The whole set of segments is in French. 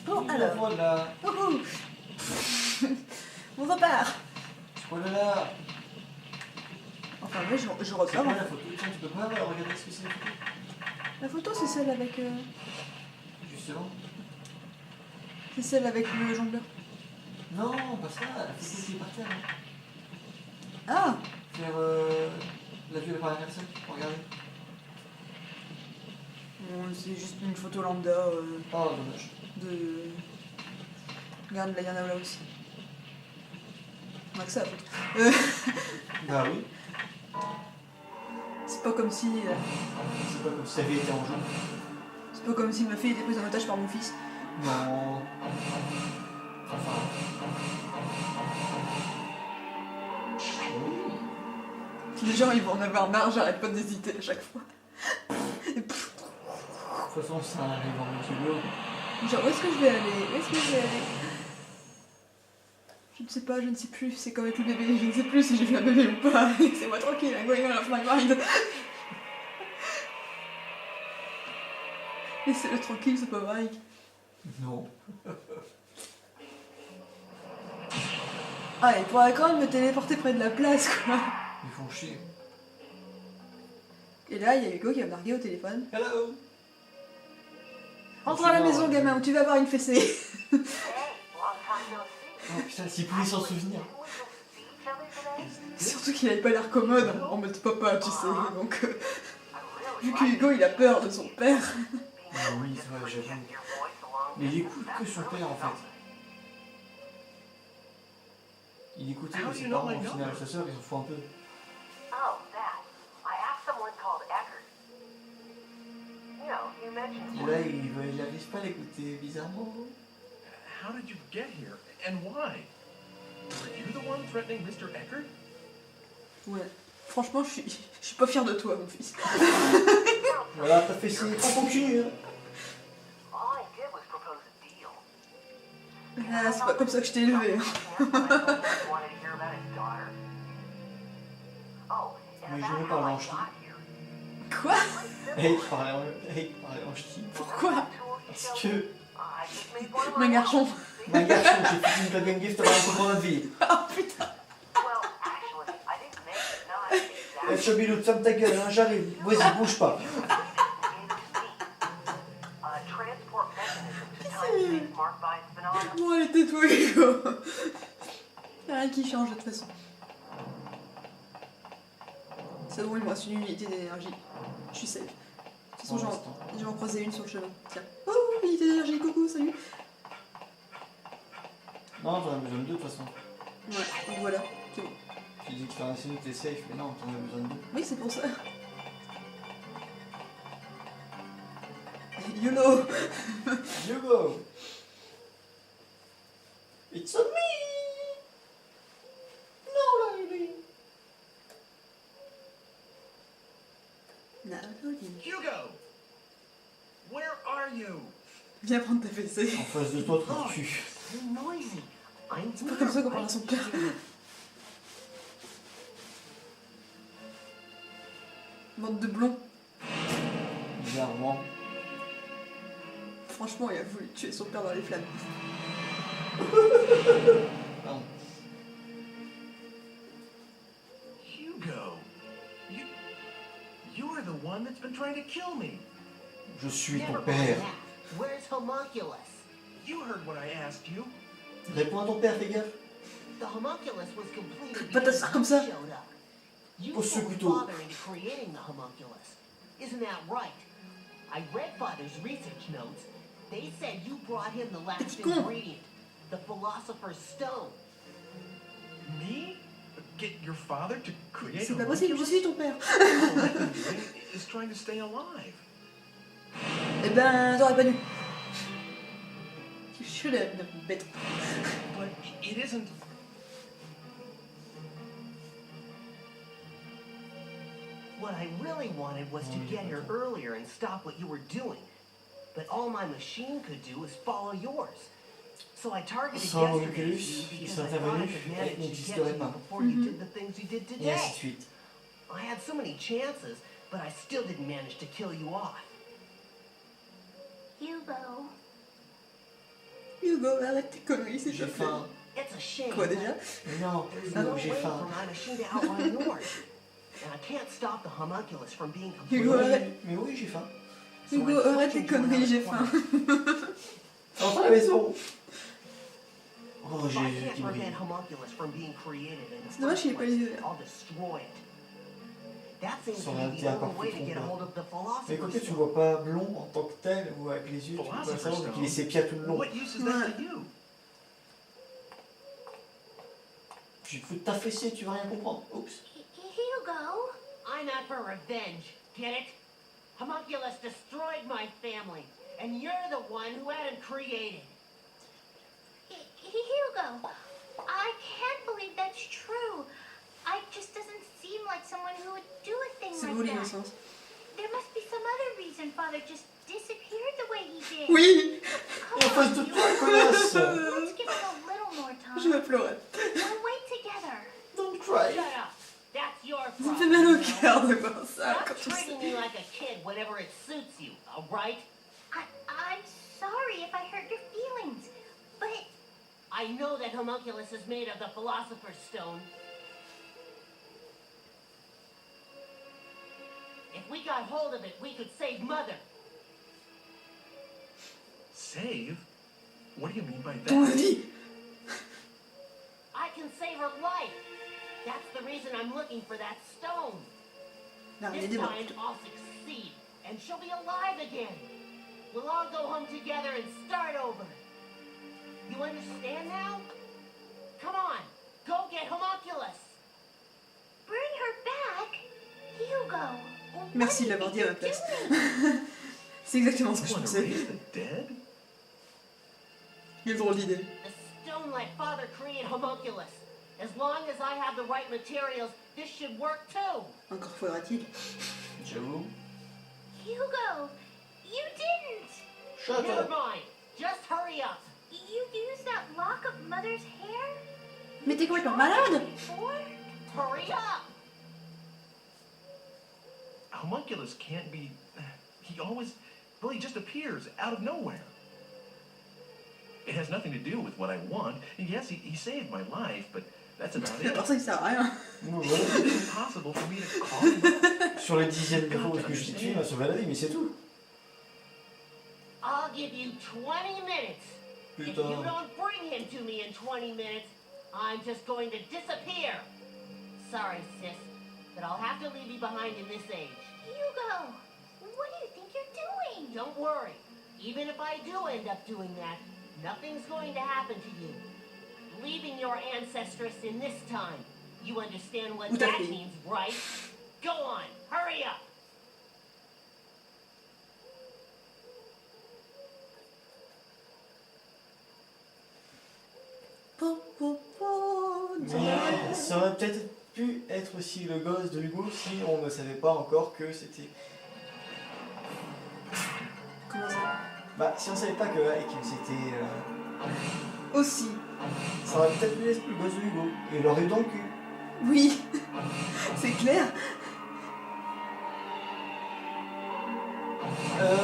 Bon, alors. Voilà. On repart. Oh là là. Enfin, là, je C'est repars. quoi la photo? Tiens, tu peux pas regarder ce que c'est la photo? La photo, c'est celle avec... Justement. C'est celle avec le jongleur. Non, pas ça, la photo qui est par terre. Hein. Ah! Faire la vue par la personne, regardez. Bon, c'est juste une photo lambda Oh, dommage. de... Regarde, là, il y en a là aussi. On a que ça, la photo. Bah oui. C'est pas comme si... C'est pas comme si ça avait été en jeu. C'est pas comme si ma fille était prise en otage par mon fils. Non. Enfin. Les gens, ils vont en avoir marre, j'arrête pas d'hésiter à chaque fois. De toute façon, ça arrive en multi-blog. Genre, où est-ce que je vais aller? Où est-ce que je vais aller? Je ne sais pas, je ne sais plus. C'est comme avec le bébé, je ne sais plus si j'ai vu un bébé ou pas. Laissez-moi tranquille, I'm going out of my mind. Laissez-le tranquille, c'est pas vrai. Non. Ah, il pourrait quand même me téléporter près de la place, quoi. Ils font chier. Et là, il y a Hugo qui va me larguer au téléphone. Hello. Entre à la maison, gamin, où tu vas avoir une fessée. Oh putain, s'il pouvait s'en souvenir. Surtout qu'il avait pas l'air commode en mode papa, tu sais. Donc, vu que Hugo, il a peur de son père. Ah oui, c'est vrai, j'avoue. Mais il écoute que son père en fait. Il écoutait que ses parents, au final, sa soeur, ils s'en foutent un peu. Et là, il n'arrive pas à l'écouter, bizarrement. How did you get here, and why? Are you the one threatening Mr. Eckert? Ouais. Franchement, je suis pas fière de toi, mon fils. Voilà, t'as fait ses pas continue. Hein. Ah, c'est pas comme ça que je t'ai élevé. Mais je ne parle en ch'ti. Quoi? Hey, il parlait en ch'ti. Pourquoi? Parce que... Un garçon. Ma garçon, j'ai fait une plug and gift avant de comprendre notre vie. Oh putain. Eh, Chobilou, ferme ta gueule, hein, j'arrive. Vas-y, bouge pas. Bon, allez, tais-toi, Hugo. Y'a rien qui change de toute façon. C'est bon, il me reste une unité d'énergie. Je suis safe. De toute façon, je vais en croiser une sur le chemin. Tiens. Oh, unité d'énergie, coucou, salut. Non, t'en as besoin de deux de toute façon. Ouais, donc voilà, c'est bon. Tu dis que faire un signe, t'es safe, mais non, t'en as besoin de deux. Oui, c'est pour ça. YOLO. Hugo! It's on me! No, lady! Hugo! Where are you? Viens prendre ta fessée. En face de toi, trop cul. C'est pas comme ça qu'on parle à son père. Bande de blonds. Bizarrement. Franchement, il a voulu tuer son père dans les flammes. Pardon. Hugo, you are the one that's been trying to kill me. Je suis ton père. Where's homunculus? You heard what I asked you. Réponds à ton père, fais gaffe. The homunculus was completed Pas ta sœur comme ça. showed up. You Pose ce pulled couteau. Father into creating the homunculus. Isn't that right? I read Father's research notes. They said you brought him the last Petit con. ingredient, the philosopher's stone. Me? Get your father to create C'est a pas possible, je suis ton père. All I've been doing is trying to stay alive. Eh ben, t'aurais pas dû. You should have been bête. But it isn't. What I really wanted was to get here earlier and stop what you were doing. But all my machine could do was follow yours. So I targeted Sans yesterday's homunculus, you il because serait I thought I intervenu, could elle manage to get n'existerait you pas. before you did the things you did Et ainsi today. de suite. I had so many chances, but I still didn't manage to kill you off. Hugo. Hugo, arrête tes conneries, s'il te J'ai plaît. faim. It's a shame. Quoi déjà? Mais non, There's Hugo, no j'ai way for faim. my machine to outrun yours. And I can't stop the homunculus from being complete. Hugo, arrête. Mais oui, j'ai faim. So Hugo, I'm arrête tes switching to conneries, another j'ai plan. faim. Entre à la maison. Oh, If j'ai I les yeux qui can't brillent. prevent homunculus from being created in the C'est dommage qu'il ait first pas les yeux place, verts. I'll destroy it. That seems to Ça aurait be été the encore only way plus to get a trompeur. hold of the Mais quoique philosopher's tu stone. vois pas blond en tant que tel ou avec les yeux, tu peux pas Philosopher's savoir qu'il est stone? sépia tout le long. What use is that to you? Je peux t'affaisser, tu vas rien comprendre. Oups. Hugo? I'm out for revenge. Get it? Homunculus destroyed my family, and you're the one who had him created. Hugo, I can't believe that's true. I just doesn't seem like someone who would do a thing C'est like beau that. l'innocence. There must be some other reason Father just disappeared the way he did. Oui! Come En face on, de Hugo. toi, connasse! Let's give him a little more time. Je vais pleurer. We'll wait together. Don't cry. Shut up. That's your Ça me problem. fait mal au you know? cœur de voir ça Stop quand tu treating me sais. like a kid whenever it suits you, alright? I'm sorry if I hurt your feelings, but I know that homunculus is made of the philosopher's stone. If we got hold of it, we could save Mother. Save? What do you mean by Ton that? avis? I can save her life. That's the reason I'm looking for that stone. L'araignée This des morts. time I'll succeed, and she'll be alive again. We'll all go home together and start over. You understand now? Come on, go get homunculus. bring her back. Hugo. Merci de l'avoir dit à ma place. C'est exactement ce que je You want to pensais. raise the dead? Quelle drôle d'idée. The stone let Father create homunculus. As long as I have the right materials, this should work too. Encore faudra-t-il. J'avoue. Hugo, you didn't. Shut Never up. mind. Just hurry up. You used that lock of Mother's hair? Mais t'es complètement malade! Before? Hurry up. Homunculus can't be... He always... Well, he just appears out of nowhere. It has nothing to do with what I want. Yes, he saved my life, but that's about it. Alors ça, il sert à rien. It's impossible for me to call him up. Sur les dixièmes de fois que je t'ai tué, il m'a sauvé la vie, mais c'est tout. I'll give you 20 minutes. If you Putain. don't bring him to me in 20 minutes, I'm just going to disappear. Sorry, sis, but I'll have to leave you behind in this age. Hugo, what do you think you're doing? Don't worry. Even if I do end up doing that, nothing's going to happen to you. Leaving your ancestress in this time. You understand what Tout à that fait. means, right? Go on, hurry up. Mais ça aurait peut-être pu être aussi le gosse de Hugo si on ne savait pas encore que c'était... Comment ça? Bah, si on savait pas que Ike c'était... Aussi. Ça aurait peut-être pu être le gosse de Hugo. Et il l'aurait eu dans le cul. Oui. C'est clair.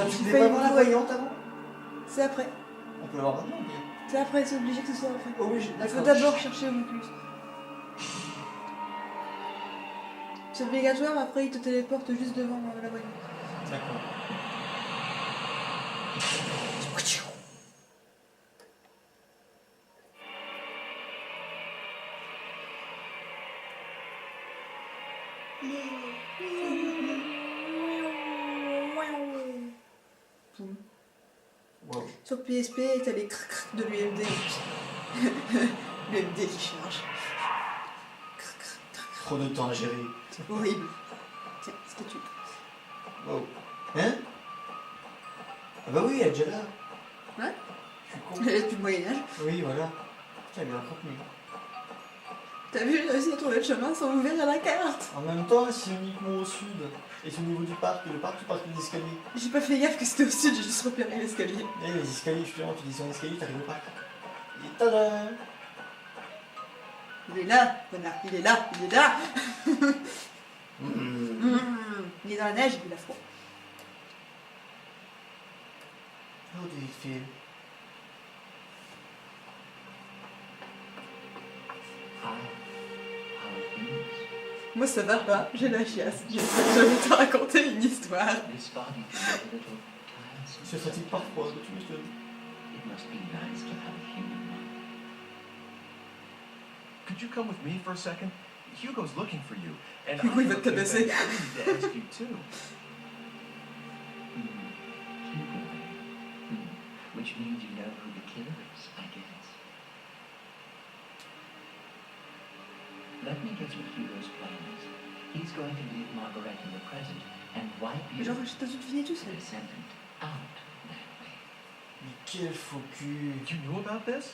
Tu J'ai voulais failli pas voir la mourir. voyante avant? C'est après. On peut le voir maintenant, mais... C'est après, c'est obligé que ce soit après. Oh oui, Il faut d'abord chercher Homunculus. C'est obligatoire, après il te téléporte juste devant la voyante. D'accord. Wow. Sur PSP, t'as les crac de l'UMD. L'UMD qui charge. Trop de temps à gérer. C'est horrible. Tiens, statue. Wow. Hein? Ah bah oui, elle est déjà là. Ouais. Je suis con. Elle est depuis le Moyen-Âge. Oui, voilà. Putain, bien contenu. T'as vu, j'ai réussi à trouver le chemin sans ouvrir la carte. En même temps, c'est uniquement au sud. Et c'est au niveau du parc. Et le parc, tu passes les escaliers. J'ai pas fait gaffe que c'était au sud, j'ai juste repéré l'escalier. Et les escaliers, justement, tu descends l'escalier, t'arrives au parc. Et tada! Il est là, connard, il est là, il est là. Il est dans la neige, il a froid. How do you feel? Moi ça va pas, j'ai la chiasse. Je vais te raconter une histoire. This body can get a little tiresome. Je fatigue parfois, tu m'étonnes. It must be nice to have a human one. Could you come with me for a second? Hugo's looking for you. And Hugo, il va te I have a tabasser. thing that I need to ask you too. Hugo. Which means you know who the killer is, I guess. Let me guess what Hugo's plan is. He's going to leave Margaret in the present and wipe you, Genre, je t'ai deviné tout the seul. descendant, out that way. Mais quel faux cul. You knew about this?